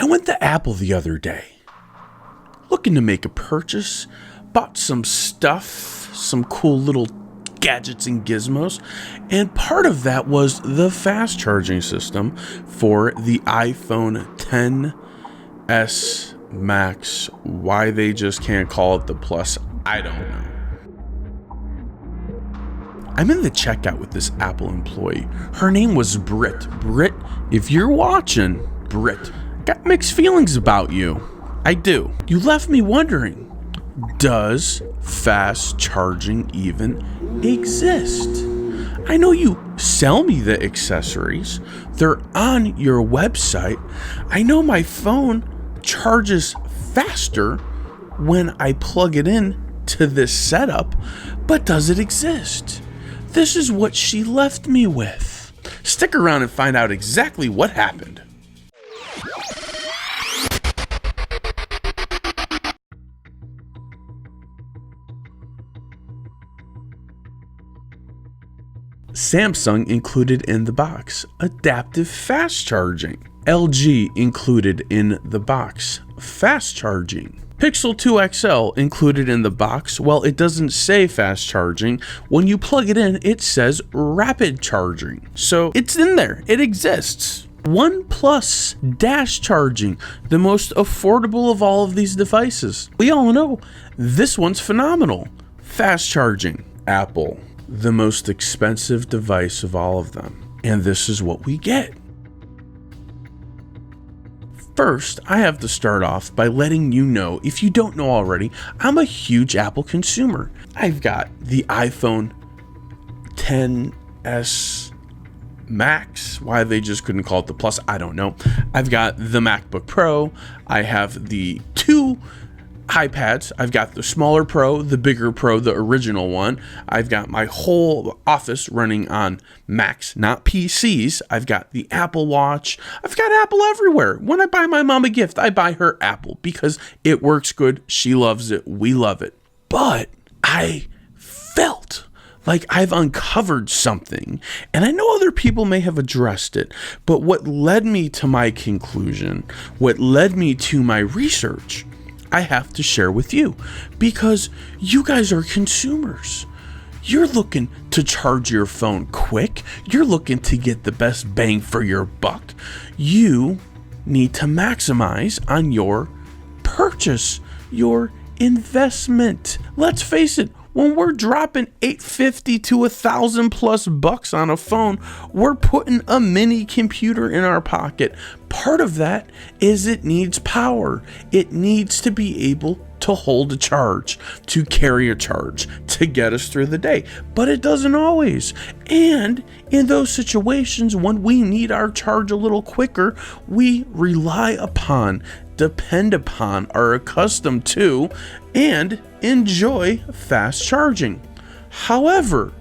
I went to Apple the other day, looking to make a purchase, bought some stuff, some cool little gadgets and gizmos, and part of that was the fast charging system for the iPhone XS Max. Why they just can't call it the Plus, I don't know. I'm in the checkout with this Apple employee. Her name was Britt. Britt, if you're watching, Britt, got mixed feelings about you. I do. You left me wondering, does fast charging even exist? I know you sell me the accessories. They're on your website. I know my phone charges faster when I plug it in to this setup, but does it exist? This is what she left me with. Stick around and find out exactly what happened. Samsung included in the box, adaptive fast charging. LG included in the box, fast charging. Pixel 2 XL included in the box. Well, it doesn't say fast charging. When you plug it in, it says rapid charging. So it's in there, it exists. OnePlus dash charging, the most affordable of all of these devices. We all know this one's phenomenal. Fast charging. Apple, the most expensive device of all of them. And this is what we get. First, I have to start off by letting you know, if you don't know already, I'm a huge Apple consumer. I've got the iPhone XS Max. Why they just couldn't call it the Plus, I don't know. I've got the MacBook Pro. I have the two iPads. I've got the smaller Pro, the bigger Pro, the original one. I've got my whole office running on Macs, not PCs. I've got the Apple Watch. I've got Apple everywhere. When I buy my mom a gift, I buy her Apple because it works good. She loves it. We love it. But I felt like I've uncovered something, and I know other people may have addressed it, but what led me to my conclusion, what led me to my research, I have to share with you, because you guys are consumers. You're looking to charge your phone quick. You're looking to get the best bang for your buck. You need to maximize on your purchase, your investment. Let's face it, when we're dropping $850 to $1,000+ on a phone, we're putting a mini computer in our pocket. Part of that is it needs power. It needs to be able to hold a charge, to carry a charge, to get us through the day. But it doesn't always. And in those situations when we need our charge a little quicker, we rely upon, depend upon, are accustomed to, and enjoy fast charging. However,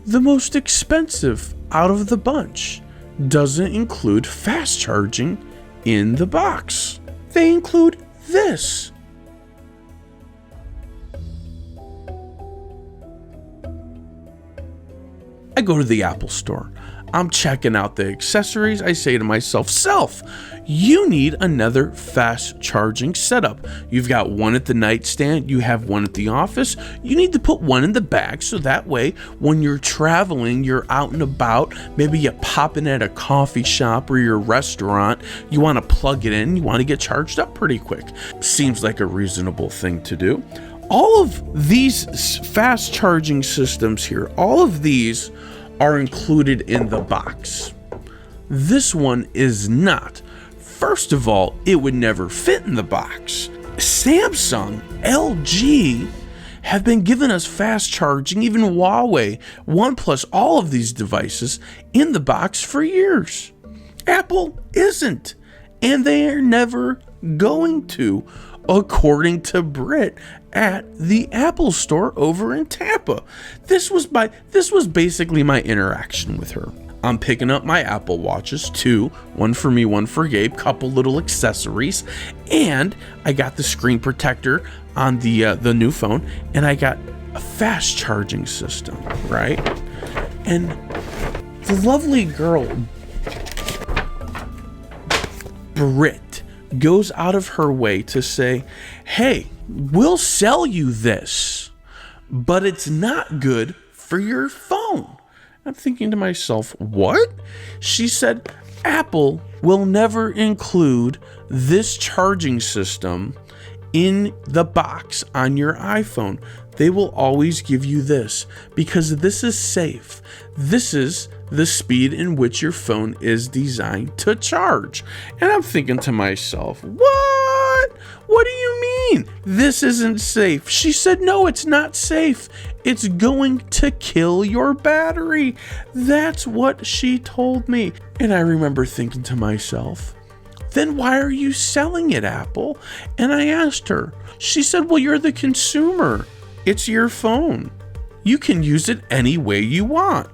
the most expensive out of the bunch doesn't include fast charging in the box. They include this. I go to the Apple store. I'm checking out the accessories. I say to myself, self, you need another fast charging setup. You've got one at the nightstand. You have one at the office. You need to put one in the bag so that way when you're traveling, you're out and about, maybe you're popping at a coffee shop or your restaurant, you want to plug it in, you want to get charged up pretty quick. Seems like a reasonable thing to do. All of these fast charging systems here, all of these are included in the box. This one is not. First of all, it would never fit in the box. Samsung, LG have been giving us fast charging, even Huawei, OnePlus, all of these devices in the box for years. Apple isn't, and they are never going to, according to Britt at the Apple store over in Tampa. This was basically my interaction with her. I'm picking up my Apple Watches, two, one for me, one for Gabe, couple little accessories, and I got the screen protector on the new phone, and I got a fast charging system, right? And the lovely girl, Britt, goes out of her way to say, hey, we'll sell you this, but it's not good for your phone. I'm thinking to myself, what? She said, Apple will never include this charging system in the box on your iPhone. They will always give you this because this is safe. This is the speed in which your phone is designed to charge. And I'm thinking to myself, what? What do you mean? This isn't safe. She said, no, it's not safe. It's going to kill your battery. That's what she told me. And I remember thinking to myself, then why are you selling it, Apple? And I asked her. She said, well, you're the consumer. It's your phone. You can use it any way you want.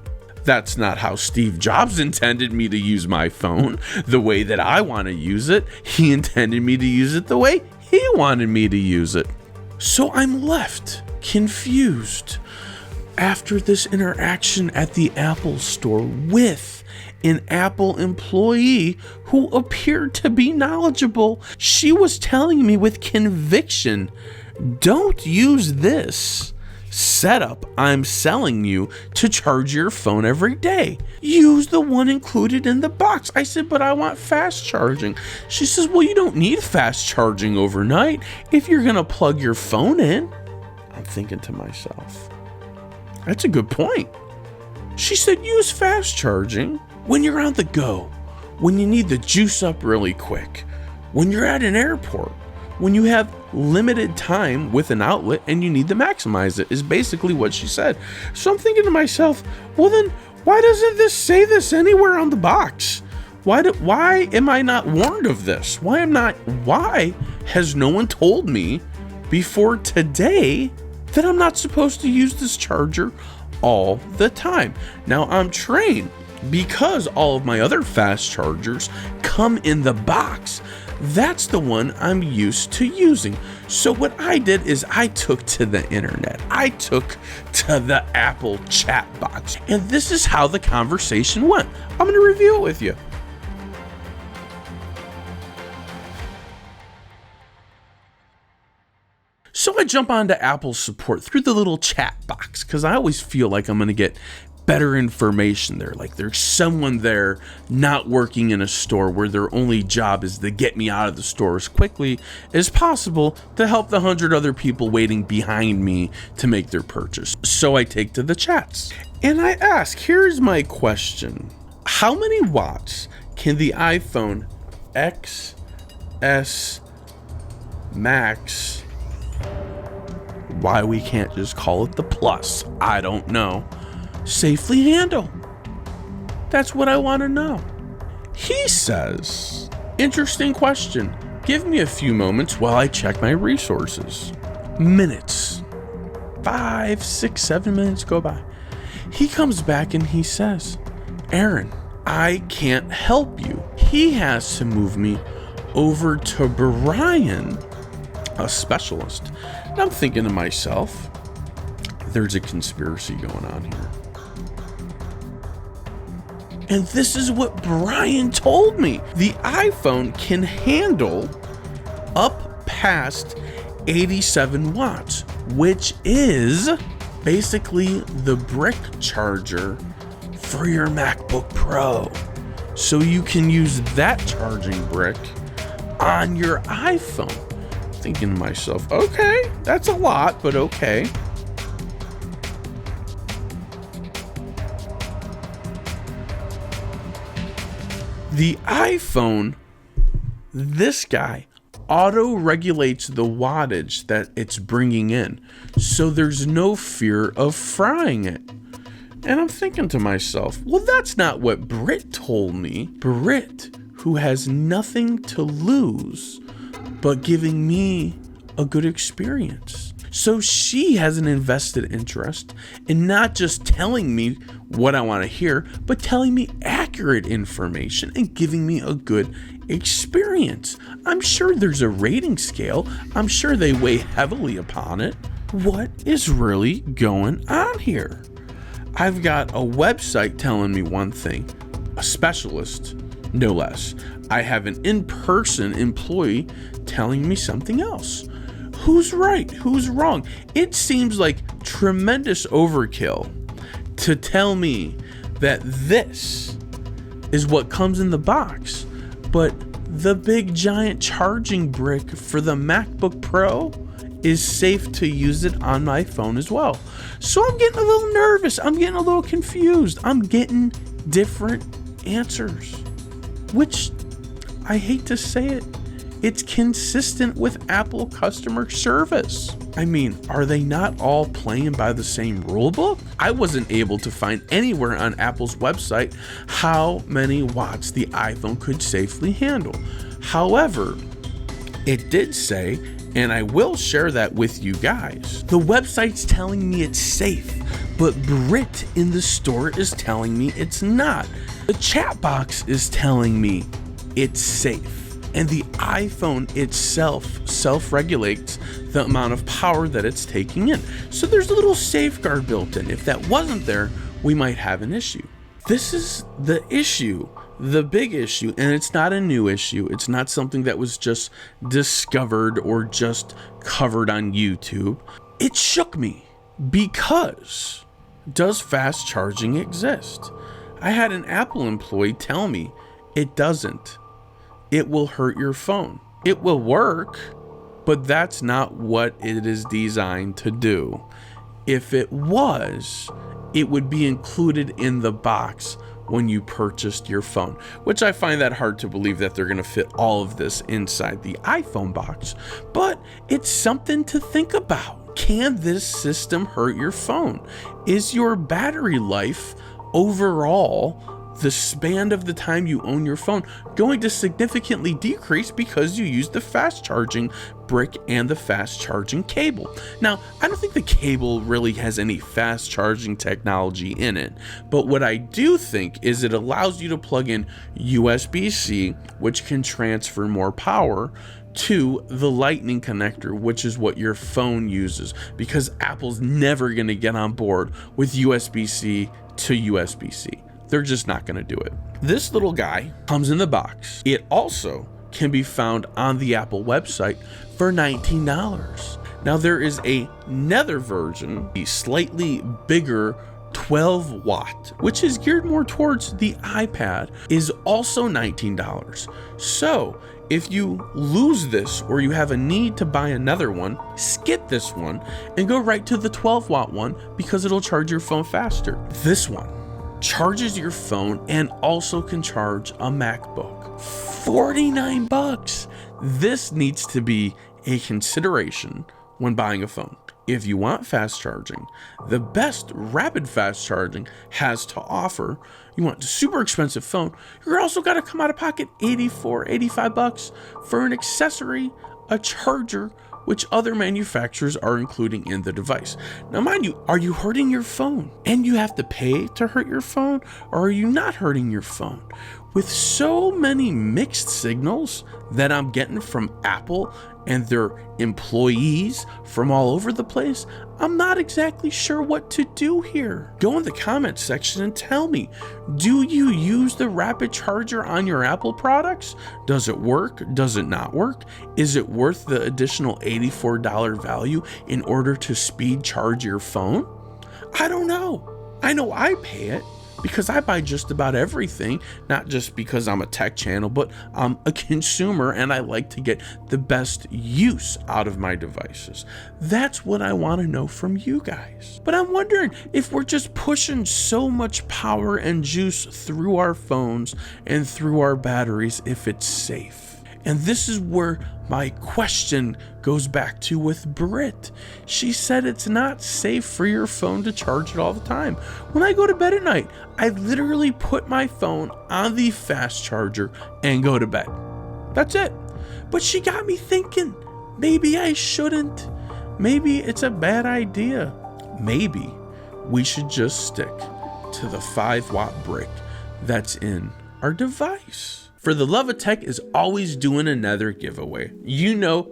That's not how Steve Jobs intended me to use my phone, the way that I want to use it. He intended me to use it the way he wanted me to use it. So I'm left confused after this interaction at the Apple store with an Apple employee who appeared to be knowledgeable. She was telling me with conviction, don't use this setup I'm selling you to charge your phone every day. Use the one included in the box. I said, but I want fast charging. She says, well, you don't need fast charging overnight if you're going to plug your phone in. I'm thinking to myself, that's a good point. She said, use fast charging when you're on the go, when you need the juice up really quick, when you're at an airport, when you have limited time with an outlet and you need to maximize it, is basically what she said. So I'm thinking to myself, well then, why doesn't this say this anywhere on the box? Why am I not warned of this? Why has no one told me before today that I'm not supposed to use this charger all the time? Now I'm trained because all of my other fast chargers come in the box. That's the one I'm used to using. So what I did is I took to the internet. I took to the Apple chat box. And this is how the conversation went. I'm going to review it with you. So I jump onto Apple support through the little chat box because I always feel like I'm going to get better information there. Like there's someone there not working in a store where their only job is to get me out of the store as quickly as possible to help the 100 other people waiting behind me to make their purchase. So I take to the chats and I ask, here's my question. How many watts can the iPhone XS Max, why we can't just call it the Plus, I don't know, safely handle? That's what I want to know. He says, interesting question. Give me a few moments while I check my resources. Minutes. 5, 6, 7 minutes go by. He comes back and he says, Aaron, I can't help you. He has to move me over to Brian, a specialist. And I'm thinking to myself, there's a conspiracy going on here. And this is what Brian told me. The iPhone can handle up past 87 watts, which is basically the brick charger for your MacBook Pro. So you can use that charging brick on your iPhone. Thinking to myself, okay, that's a lot, but okay. The iPhone, this guy, auto-regulates the wattage that it's bringing in, so there's no fear of frying it. And I'm thinking to myself, well, that's not what Britt told me. Britt, who has nothing to lose but giving me a good experience. So she has an invested interest in not just telling me what I want to hear, but telling me accurate information and giving me a good experience. I'm sure there's a rating scale. I'm sure they weigh heavily upon it. What is really going on here? I've got a website telling me one thing, a specialist, no less. I have an in-person employee telling me something else. Who's right? Who's wrong? It seems like tremendous overkill to tell me that this is what comes in the box, but the big giant charging brick for the MacBook Pro is safe to use it on my phone as well. So I'm getting a little nervous. I'm getting a little confused. I'm getting different answers, which I hate to say it, it's consistent with Apple customer service. I mean, are they not all playing by the same rule book? I wasn't able to find anywhere on Apple's website how many watts the iPhone could safely handle. However, it did say, and I will share that with you guys, the website's telling me it's safe, but Brit in the store is telling me it's not. The chat box is telling me it's safe. And the iPhone itself self-regulates the amount of power that it's taking in. So there's a little safeguard built in. If that wasn't there, we might have an issue. This is the issue, the big issue, and it's not a new issue. It's not something that was just discovered or just covered on YouTube. It shook me because does fast charging exist? I had an Apple employee tell me it doesn't. It will hurt your phone. It will work, but that's not what it is designed to do. If it was, it would be included in the box when you purchased your phone, which I find that hard to believe that they're gonna fit all of this inside the iPhone box, but it's something to think about. Can this system hurt your phone? Is your battery life overall, the span of the time you own your phone, going to significantly decrease because you use the fast charging brick and the fast charging cable? Now, I don't think the cable really has any fast charging technology in it, but what I do think is it allows you to plug in USB-C, which can transfer more power, to the lightning connector, which is what your phone uses, because Apple's never going to get on board with USB-C to USB-C. They're just not going to do it. This little guy comes in the box. It also can be found on the Apple website for $19. Now there is another version, a slightly bigger 12 watt, which is geared more towards the iPad, is also $19. So if you lose this or you have a need to buy another one, skip this one and go right to the 12 watt one because it'll charge your phone faster. This one charges your phone and also can charge a MacBook. 49 bucks. This needs to be a consideration when buying a phone. If you want fast charging, the best rapid fast charging has to offer. You want a super expensive phone, you're also got to come out of pocket 84, 85 bucks for an accessory, a charger, which other manufacturers are including in the device. Now, mind you, are you hurting your phone and you have to pay to hurt your phone, or are you not hurting your phone? With so many mixed signals that I'm getting from Apple and their employees from all over the place, I'm not exactly sure what to do here. Go in the comments section and tell me, do you use the rapid charger on your Apple products? Does it work? Does it not work? Is it worth the additional $84 value in order to speed charge your phone? I don't know. I know I pay it because I buy just about everything, not just because I'm a tech channel, but I'm a consumer and I like to get the best use out of my devices. That's what I want to know from you guys. But I'm wondering if we're just pushing so much power and juice through our phones and through our batteries, if it's safe. And this is where my question goes back to with Brit. She said it's not safe for your phone to charge it all the time. When I go to bed at night, I literally put my phone on the fast charger and go to bed. That's it. But she got me thinking, maybe I shouldn't. Maybe it's a bad idea. Maybe we should just stick to the 5 watt brick that's in our device. For the Love of Tech is always doing another giveaway. You know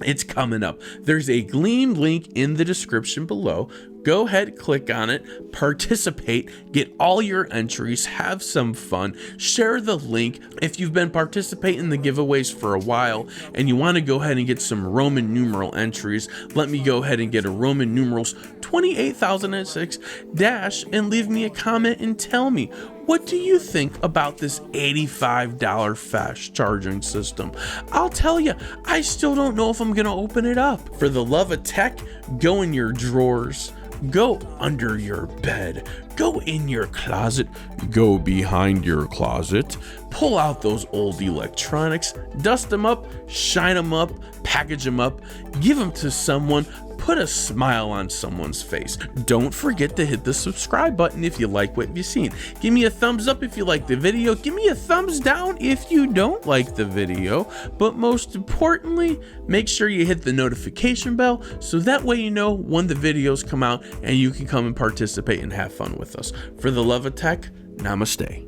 it's coming up. There's a Gleam link in the description below. go ahead, click on it, participate, get all your entries, have some fun, share the link. If you've been participating in the giveaways for a while and you want to go ahead and get some Roman numeral entries, let me go ahead and get a Roman numerals 28006 dash and leave me a comment and tell me, what do you think about this $85 fast charging system? I'll tell you, I still don't know if I'm gonna open it up. For the love of tech, go in your drawers, go under your bed, go in your closet, go behind your closet, pull out those old electronics, dust them up, shine them up, package them up, give them to someone, put a smile on someone's face. Don't forget to hit the subscribe button if you like what you've seen. Give me a thumbs up if you like the video. Give me a thumbs down if you don't like the video. But most importantly, make sure you hit the notification bell so that way you know when the videos come out and you can come and participate and have fun with us. For the love of tech, namaste.